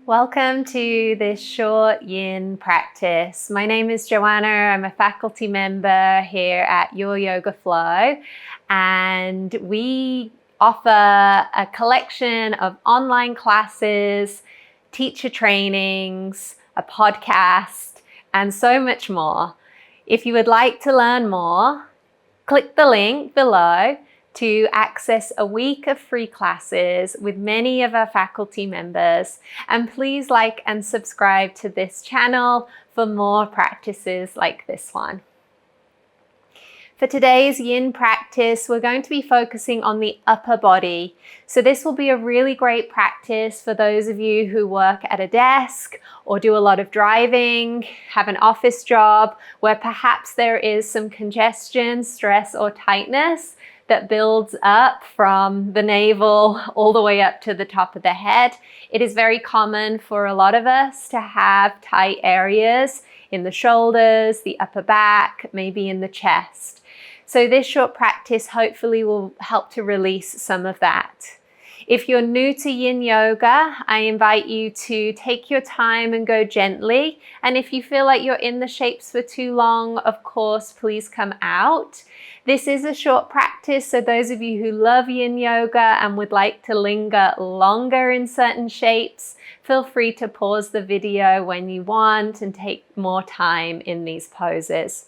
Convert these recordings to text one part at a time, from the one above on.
Welcome to this short yin practice. My name is Joanna. I'm a faculty member here at Your Yoga Flow, and we offer a collection of online classes, teacher trainings, a podcast, and so much more. If you would like to learn more, click the link below to access a week of free classes with many of our faculty members. And please like and subscribe to this channel for more practices like this one. For today's yin practice, we're going to be focusing on the upper body. So this will be a really great practice for those of you who work at a desk or do a lot of driving, have an office job where perhaps there is some congestion, stress, or tightness that builds up from the navel all the way up to the top of the head. It is very common for a lot of us to have tight areas in the shoulders, the upper back, maybe in the chest. So this short practice hopefully will help to release some of that. If you're new to Yin Yoga, I invite you to take your time and go gently. And if you feel like you're in the shapes for too long, of course, please come out. This is a short practice, so those of you who love Yin Yoga and would like to linger longer in certain shapes, feel free to pause the video when you want and take more time in these poses.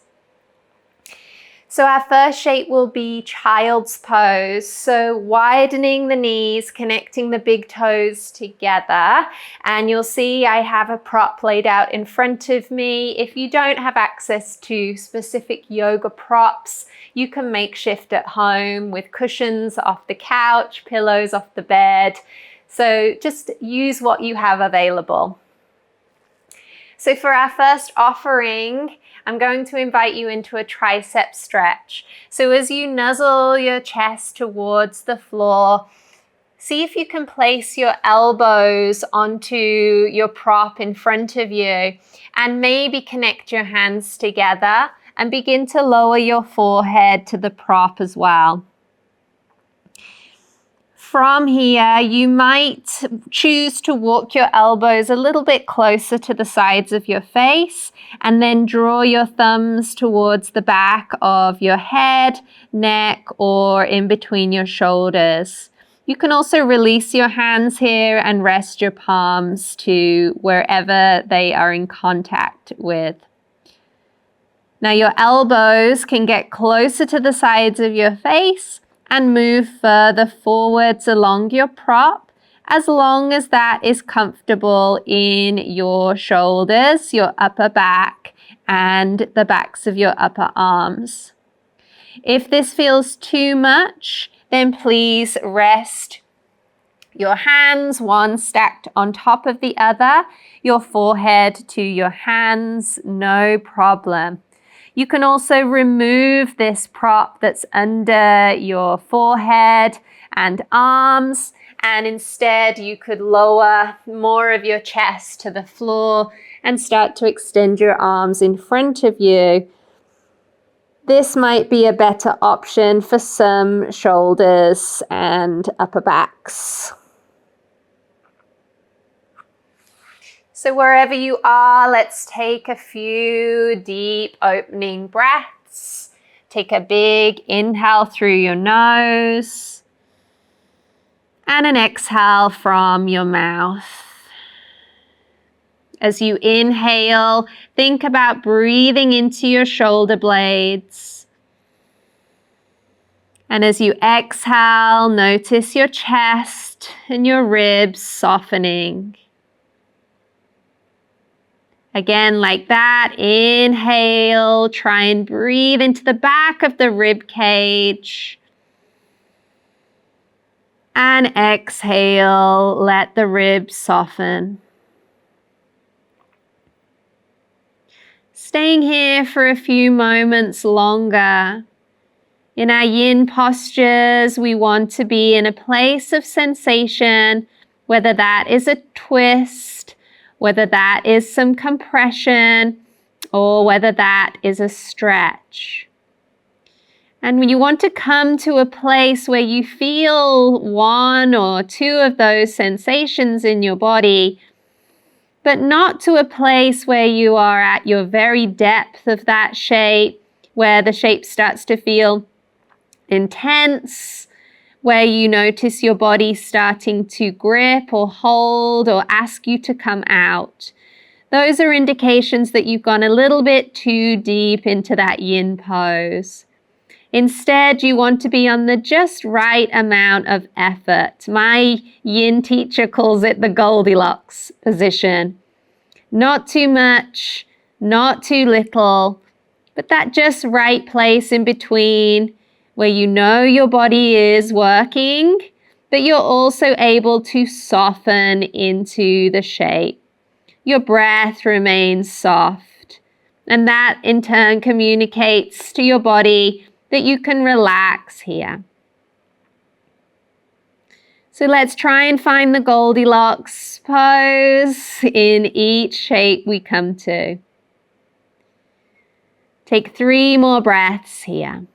So our first shape will be child's pose. So widening the knees, connecting the big toes together. And you'll see I have a prop laid out in front of me. If you don't have access to specific yoga props, you can makeshift at home with cushions off the couch, pillows off the bed. So just use what you have available. So for our first offering, I'm going to invite you into a tricep stretch. So as you nuzzle your chest towards the floor, see if you can place your elbows onto your prop in front of you and maybe connect your hands together and begin to lower your forehead to the prop as well. From here, you might choose to walk your elbows a little bit closer to the sides of your face and then draw your thumbs towards the back of your head, neck, or in between your shoulders. You can also release your hands here and rest your palms to wherever they are in contact with. Now your elbows can get closer to the sides of your face and move further forwards along your prop, as long as that is comfortable in your shoulders, your upper back, and the backs of your upper arms. If this feels too much, then please rest your hands, one stacked on top of the other, your forehead to your hands, no problem. You can also remove this prop that's under your forehead and arms, and instead you could lower more of your chest to the floor and start to extend your arms in front of you. This might be a better option for some shoulders and upper backs. So wherever you are, let's take a few deep opening breaths. Take a big inhale through your nose and an exhale from your mouth. As you inhale, think about breathing into your shoulder blades. And as you exhale, notice your chest and your ribs softening. Again, like that, inhale, try and breathe into the back of the rib cage. And exhale, let the ribs soften. Staying here for a few moments longer. In our yin postures, we want to be in a place of sensation, whether that is a twist, whether that is some compression, or whether that is a stretch. And when you want to come to a place where you feel one or two of those sensations in your body, but not to a place where you are at your very depth of that shape, where the shape starts to feel intense, where you notice your body starting to grip or hold or ask you to come out. Those are indications that you've gone a little bit too deep into that yin pose. Instead, you want to be on the just right amount of effort. My yin teacher calls it the Goldilocks position. Not too much, not too little, but that just right place in between where you know your body is working, but you're also able to soften into the shape. Your breath remains soft, and that in turn communicates to your body that you can relax here. So let's try and find the Goldilocks pose in each shape we come to. Take 3 more breaths here.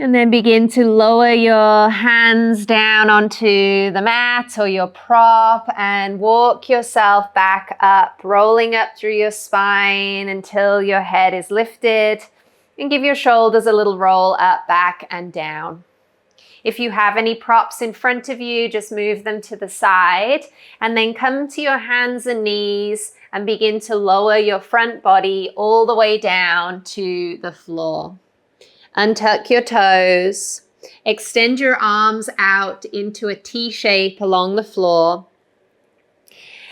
And then begin to lower your hands down onto the mat or your prop and walk yourself back up, rolling up through your spine until your head is lifted, and give your shoulders a little roll up, back and down. If you have any props in front of you, just move them to the side and then come to your hands and knees and begin to lower your front body all the way down to the floor. Untuck your toes, extend your arms out into a T shape along the floor,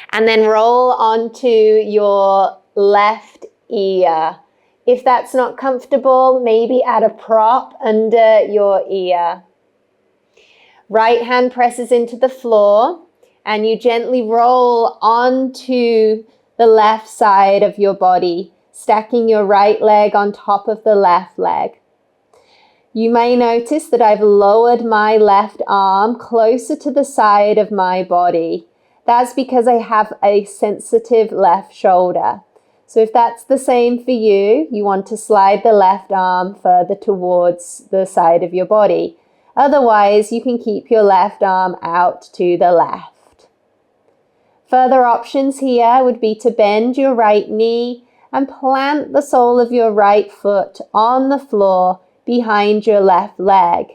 and then roll onto your left ear. If that's not comfortable, maybe add a prop under your ear. Right hand presses into the floor, and you gently roll onto the left side of your body, stacking your right leg on top of the left leg. You may notice that I've lowered my left arm closer to the side of my body. That's because I have a sensitive left shoulder. So if that's the same for you, you want to slide the left arm further towards the side of your body. Otherwise, you can keep your left arm out to the left. Further options here would be to bend your right knee and plant the sole of your right foot on the floor behind your left leg.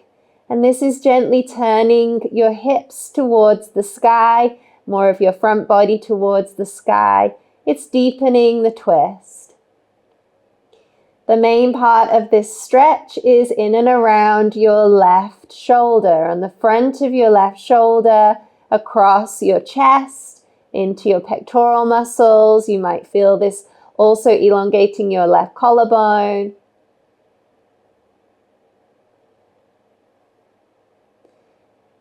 And this is gently turning your hips towards the sky, more of your front body towards the sky. It's deepening the twist. The main part of this stretch is in and around your left shoulder, on the front of your left shoulder, across your chest, into your pectoral muscles. You might feel this also elongating your left collarbone.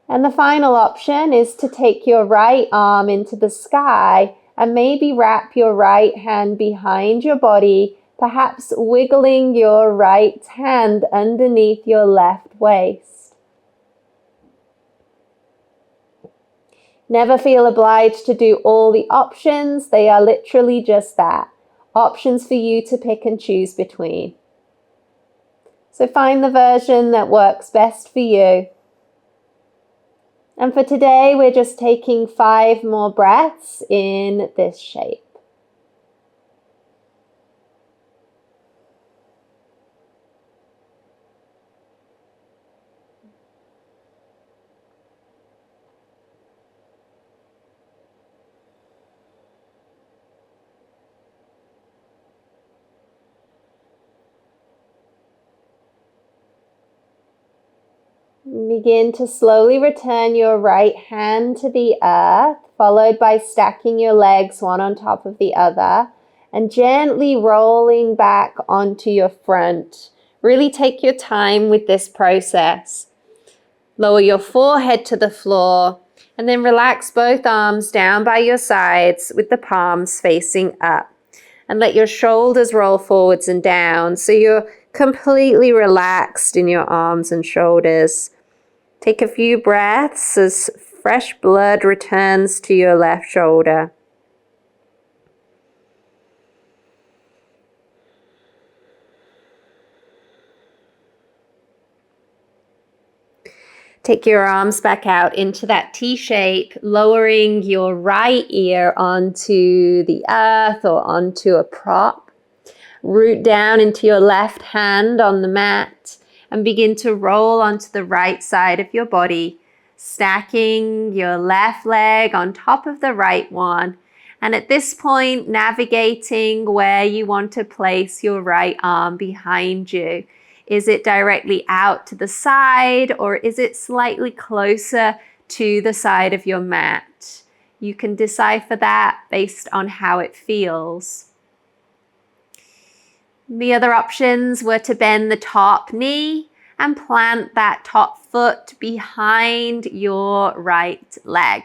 And the final option is to take your right arm into the sky and maybe wrap your right hand behind your body, perhaps wiggling your right hand underneath your left waist. Never feel obliged to do all the options. They are literally just that, options for you to pick and choose between. So find the version that works best for you. And for today, we're just taking 5 more breaths in this shape. Begin to slowly return your right hand to the earth, followed by stacking your legs one on top of the other and gently rolling back onto your front. Really take your time with this process. Lower your forehead to the floor and then relax both arms down by your sides with the palms facing up. And let your shoulders roll forwards and down so you're completely relaxed in your arms and shoulders. Take a few breaths as fresh blood returns to your left shoulder. Take your arms back out into that T shape, lowering your right ear onto the earth or onto a prop. Root down into your left hand on the mat and begin to roll onto the right side of your body, stacking your left leg on top of the right one. And at this point, navigating where you want to place your right arm behind you. Is it directly out to the side, or is it slightly closer to the side of your mat? You can decipher that based on how it feels. The other options were to bend the top knee and plant that top foot behind your right leg.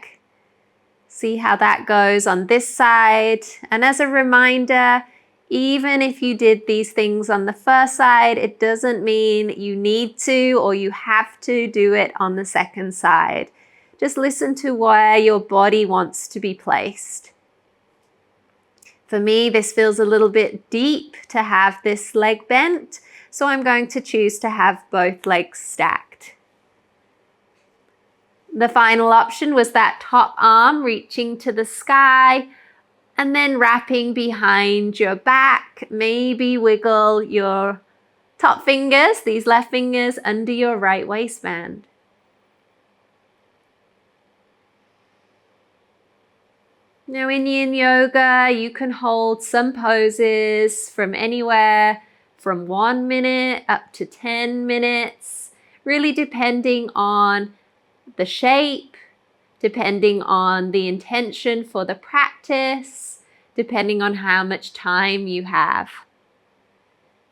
See how that goes on this side. And as a reminder, even if you did these things on the first side, it doesn't mean you need to or you have to do it on the second side. Just listen to where your body wants to be placed. For me, this feels a little bit deep to have this leg bent, so I'm going to choose to have both legs stacked. The final option was that top arm reaching to the sky and then wrapping behind your back. Maybe wiggle your top fingers, these left fingers, under your right waistband. Now in Yin Yoga, you can hold some poses from anywhere from 1 minute up to 10 minutes, really depending on the shape, depending on the intention for the practice, depending on how much time you have.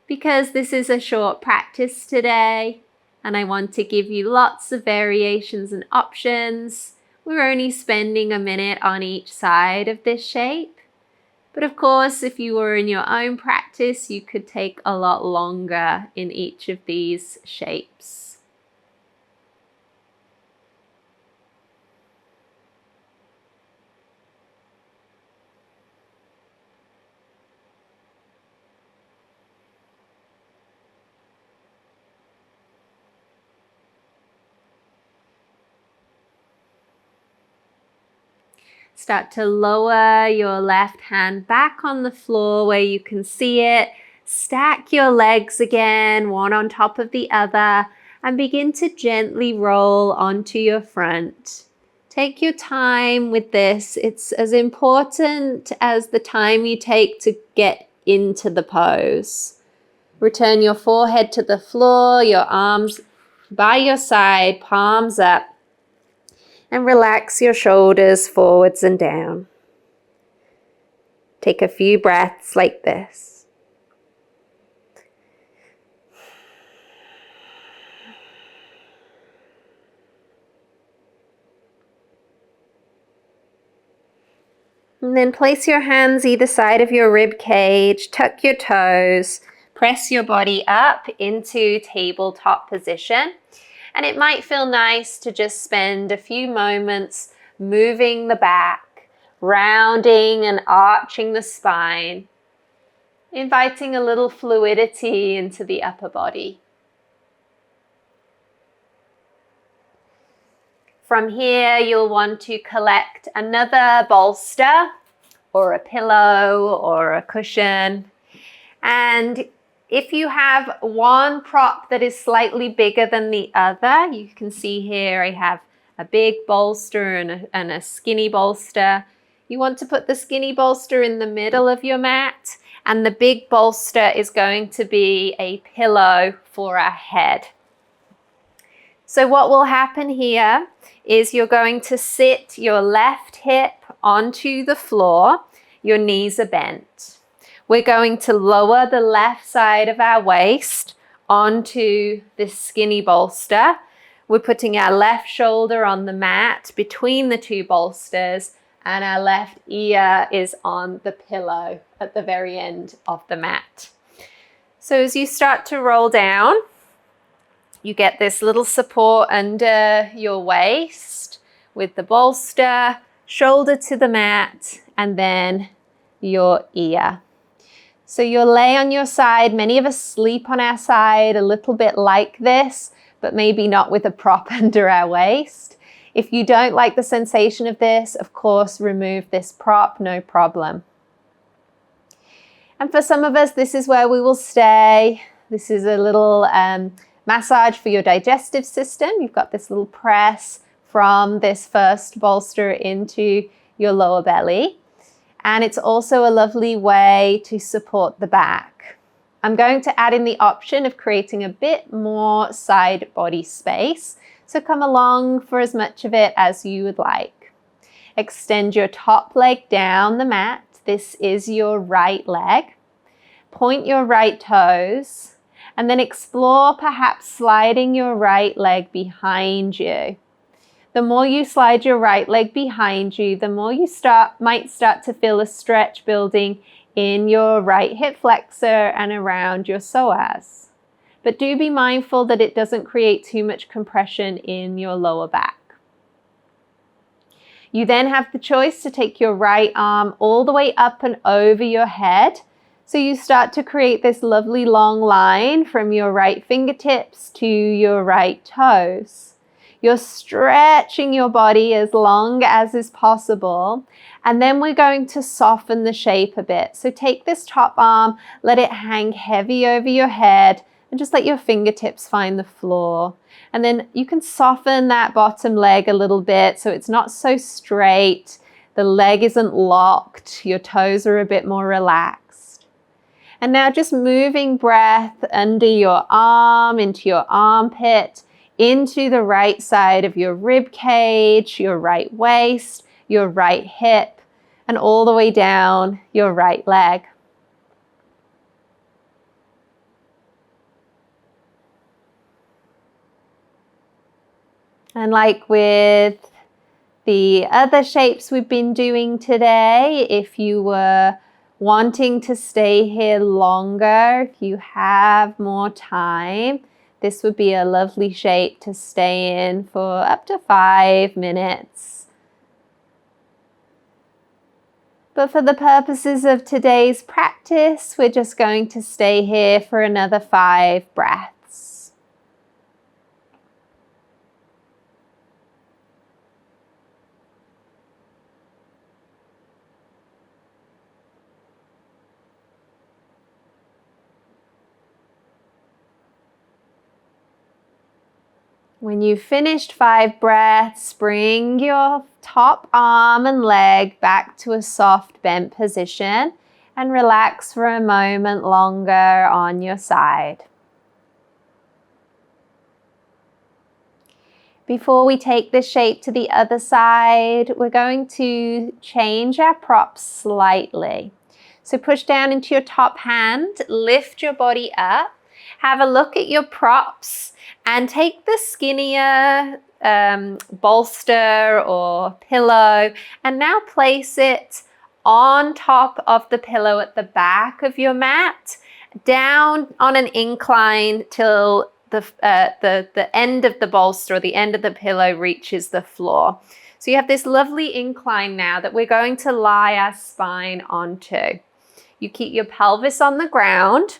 Because this is a short practice today, and I want to give you lots of variations and options, we're only spending a minute on each side of this shape. But of course, if you were in your own practice, you could take a lot longer in each of these shapes. Start to lower your left hand back on the floor where you can see it. Stack your legs again, one on top of the other, and begin to gently roll onto your front. Take your time with this. It's as important as the time you take to get into the pose. Return your forehead to the floor, your arms by your side, palms up. And relax your shoulders forwards and down. Take a few breaths like this. And then place your hands either side of your rib cage, tuck your toes, press your body up into tabletop position. And it might feel nice to just spend a few moments moving the back, rounding and arching the spine, inviting a little fluidity into the upper body. From here, you'll want to collect another bolster or a pillow or a cushion. And if you have one prop that is slightly bigger than the other, you can see here I have a big bolster and a skinny bolster. You want to put the skinny bolster in the middle of your mat, and the big bolster is going to be a pillow for our head. So what will happen here is you're going to sit your left hip onto the floor, your knees are bent. We're going to lower the left side of our waist onto this skinny bolster. We're putting our left shoulder on the mat between the two bolsters, and our left ear is on the pillow at the very end of the mat. So as you start to roll down, you get this little support under your waist. with the bolster, shoulder to the mat, and then your ear. So you'll lay on your side. Many of us sleep on our side a little bit like this, but maybe not with a prop under our waist. If you don't like the sensation of this, of course, remove this prop, no problem. And for some of us, this is where we will stay. This is a little massage for your digestive system. You've got this little press from this first bolster into your lower belly. And it's also a lovely way to support the back. I'm going to add in the option of creating a bit more side body space. So come along for as much of it as you would like. Extend your top leg down the mat. This is your right leg. Point your right toes and then explore perhaps sliding your right leg behind you. The more you slide your right leg behind you, the more you might start to feel a stretch building in your right hip flexor and around your psoas. But do be mindful that it doesn't create too much compression in your lower back. You then have the choice to take your right arm all the way up and over your head. So you start to create this lovely long line from your right fingertips to your right toes. You're stretching your body as long as is possible. And then we're going to soften the shape a bit. So take this top arm, let it hang heavy over your head, and just let your fingertips find the floor. And then you can soften that bottom leg a little bit so it's not so straight. The leg isn't locked. Your toes are a bit more relaxed. And now just moving breath under your arm, into your armpit, into the right side of your rib cage, your right waist, your right hip, and all the way down your right leg. And like with the other shapes we've been doing today, if you were wanting to stay here longer, if you have more time, this would be a lovely shape to stay in for up to 5 minutes. But for the purposes of today's practice, we're just going to stay here for another 5 breaths. When you've finished 5 breaths, bring your top arm and leg back to a soft bent position and relax for a moment longer on your side. Before we take this shape to the other side, we're going to change our props slightly. So push down into your top hand, lift your body up, have a look at your props, and take the skinnier bolster or pillow and now place it on top of the pillow at the back of your mat, down on an incline till the end of the bolster or the end of the pillow reaches the floor. So you have this lovely incline now that we're going to lie our spine onto. You keep your pelvis on the ground.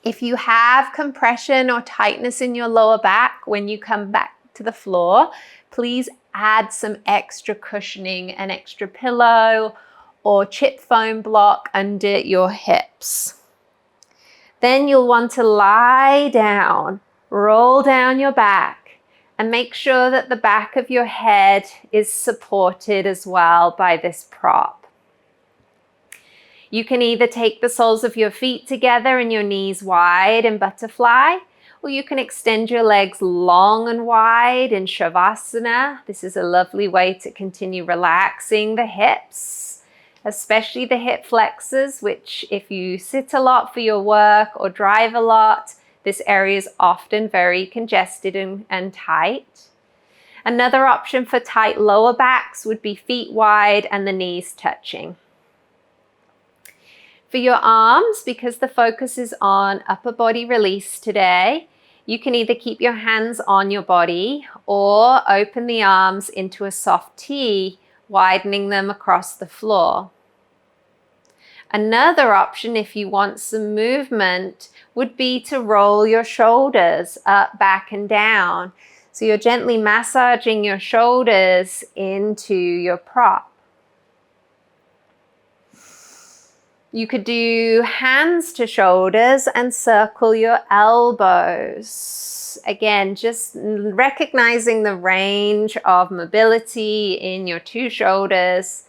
If you have compression or tightness in your lower back when you come back to the floor, please add some extra cushioning, an extra pillow or chip foam block under your hips. Then you'll want to lie down, roll down your back, and make sure that the back of your head is supported as well by this prop. You can either take the soles of your feet together and your knees wide in butterfly, or you can extend your legs long and wide in shavasana. This is a lovely way to continue relaxing the hips, especially the hip flexors, which if you sit a lot for your work or drive a lot, this area is often very congested and tight. Another option for tight lower backs would be feet wide and the knees touching. For your arms, because the focus is on upper body release today, You can either keep your hands on your body or open the arms into a soft T, widening them across the floor. Another option, if you want some movement, would be to roll your shoulders up, back, and down. So you're gently massaging your shoulders into your prop. You could do hands to shoulders and circle your elbows. Again, just recognizing the range of mobility in your two shoulders.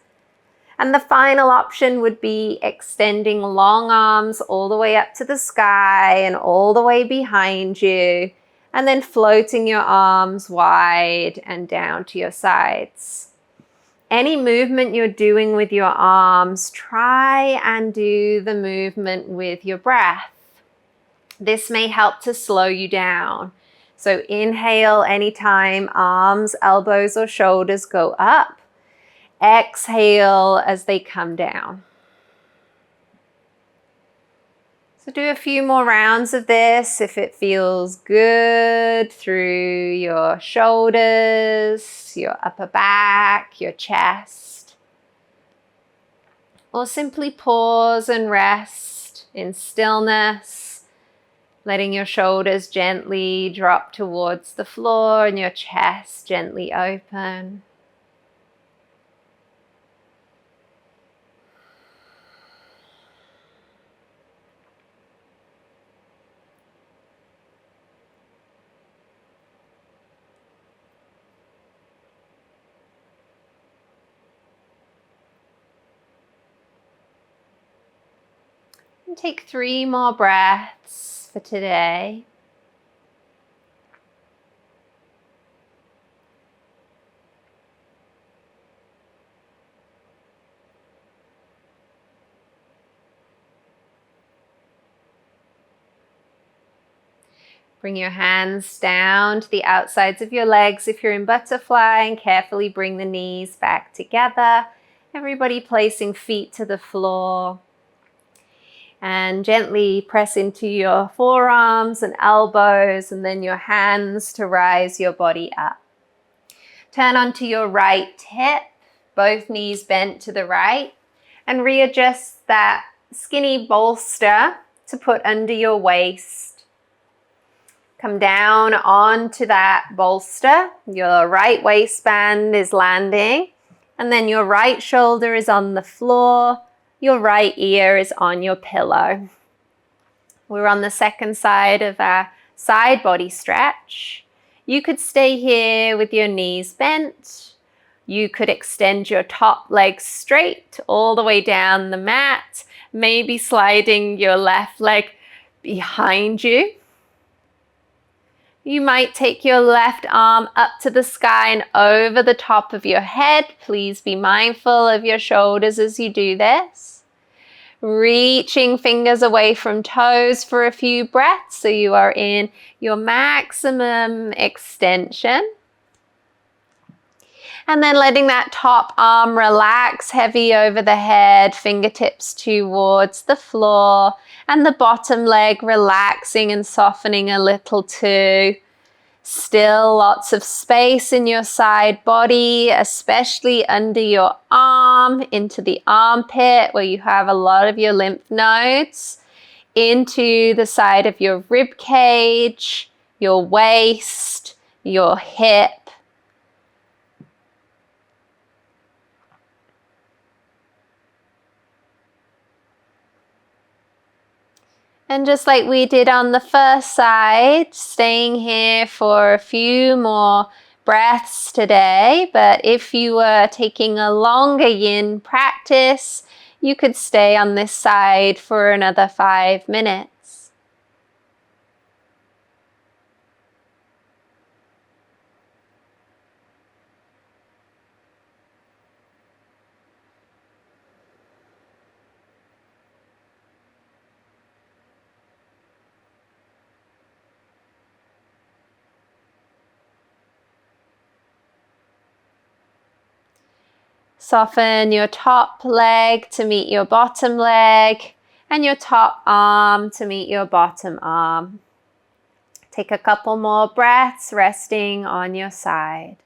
And the final option would be extending long arms all the way up to the sky and all the way behind you, and then floating your arms wide and down to your sides. Any movement you're doing with your arms, try and do the movement with your breath. This may help to slow you down. So inhale anytime arms, elbows, or shoulders go up. Exhale as they come down. So do a few more rounds of this if it feels good through your shoulders, your upper back, your chest. Or simply pause and rest in stillness, letting your shoulders gently drop towards the floor and your chest gently open. And take 3 more breaths for today. Bring your hands down to the outsides of your legs if you're in butterfly, and carefully bring the knees back together. Everybody placing feet to the floor. And gently press into your forearms and elbows, and then your hands to rise your body up. Turn onto your right hip, both knees bent to the right, and readjust that skinny bolster to put under your waist. Come down onto that bolster. Your right waistband is landing, and then your right shoulder is on the floor. Your right ear is on your pillow. We're on the second side of our side body stretch. You could stay here with your knees bent. You could extend your top leg straight all the way down the mat, maybe sliding your left leg behind you. You might take your left arm up to the sky and over the top of your head. Please be mindful of your shoulders as you do this. Reaching fingers away from toes for a few breaths so you are in your maximum extension. And then letting that top arm relax heavy over the head, fingertips towards the floor, and the bottom leg relaxing and softening a little too. Still lots of space in your side body, especially under your arm, into the armpit where you have a lot of your lymph nodes, into the side of your rib cage, your waist, your hip. And just like we did on the first side, staying here for a few more breaths today. But if you were taking a longer yin practice, you could stay on this side for another 5 minutes. Soften your top leg to meet your bottom leg, and your top arm to meet your bottom arm. Take a couple more breaths, resting on your side.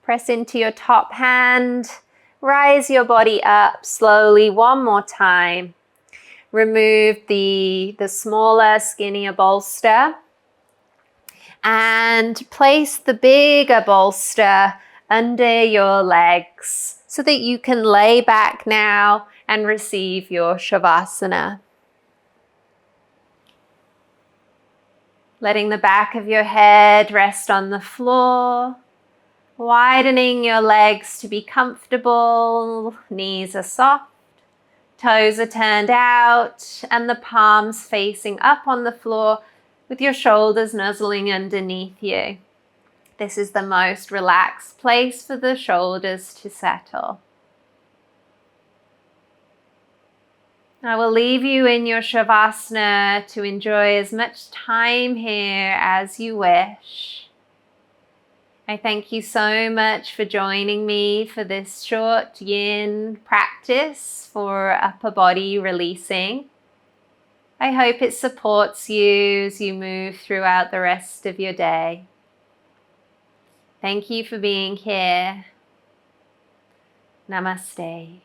Press into your top hand. Rise your body up slowly one more time. Remove the smaller, skinnier bolster. And place the bigger bolster under your legs so that you can lay back now and receive your shavasana. Letting the back of your head rest on the floor, widening your legs to be comfortable, knees are soft, toes are turned out, and the palms facing up on the floor with your shoulders nuzzling underneath you. This is the most relaxed place for the shoulders to settle. I will leave you in your shavasana to enjoy as much time here as you wish. I thank you so much for joining me for this short yin practice for upper body releasing. I hope it supports you as you move throughout the rest of your day. Thank you for being here. Namaste.